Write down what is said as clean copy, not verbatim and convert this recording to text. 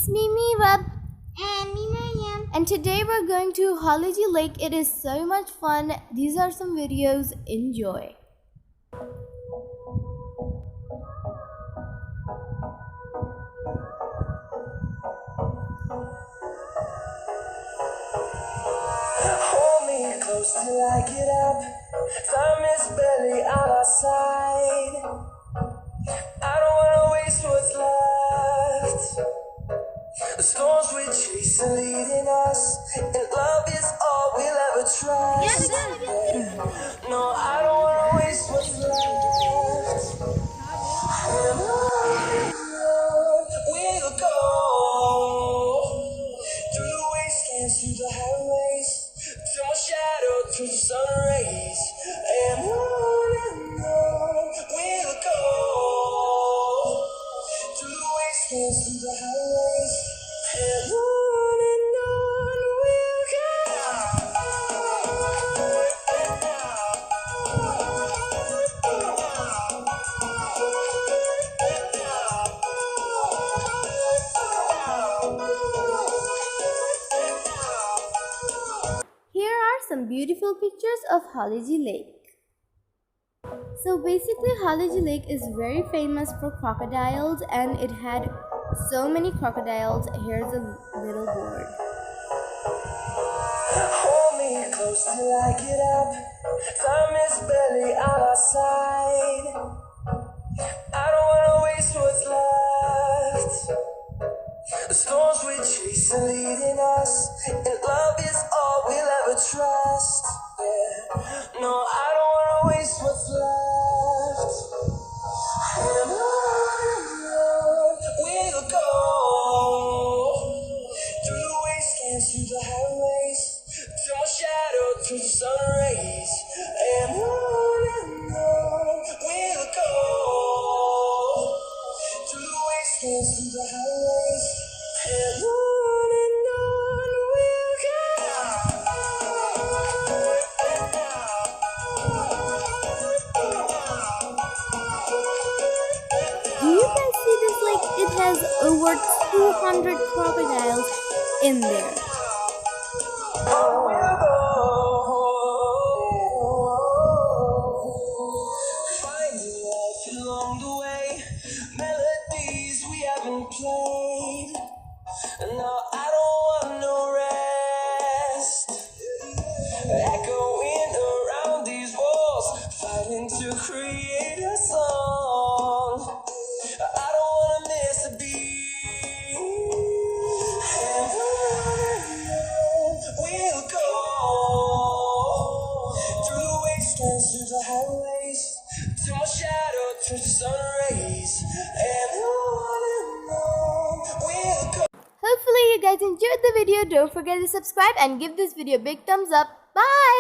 It's me, Web. And me, Mariam. And today we're going to Haleji Lake. It is so much fun. These are some videos. Enjoy. Hold me close till I get up. Time is barely on our side. I don't wanna waste what's left. The storms we chase are leading us, and love is all we'll ever trust. No, I don't wanna waste what's left. And on we'll go through the wastelands, through the highways, till my shadow turns to sun rays. And on we'll go through the wastelands, through the highways, and on we'll Here are some beautiful pictures of Haleji Lake. So basically Haleji Lake is very famous for crocodiles, and it had so many crocodiles. Here's a little board. hold me close till I get up. Time is barely on our side. I don't wanna waste what's left. The storms we chase are leading us, and love is all we'll ever trust. Yeah. No, I don't wanna waste what's left. And on we'll go through the wastelands, through the highways, till my shadow turns to sun rays. And on we'll go through the wastelands, through the highways, and on we'll Do you guys see this lake? It has over 200 crocodiles in there. finding life along the way, melodies we haven't played. No, I don't want no rest. Echoing around these walls, fighting to create a song. I don't wanna miss a beat. And on we'll go through the wastelands, through the highways, till my shadow turns to sun rays. And on we'll go. Hopefully you guys enjoyed the video. Don't forget to subscribe and give this video a big thumbs up. Bye!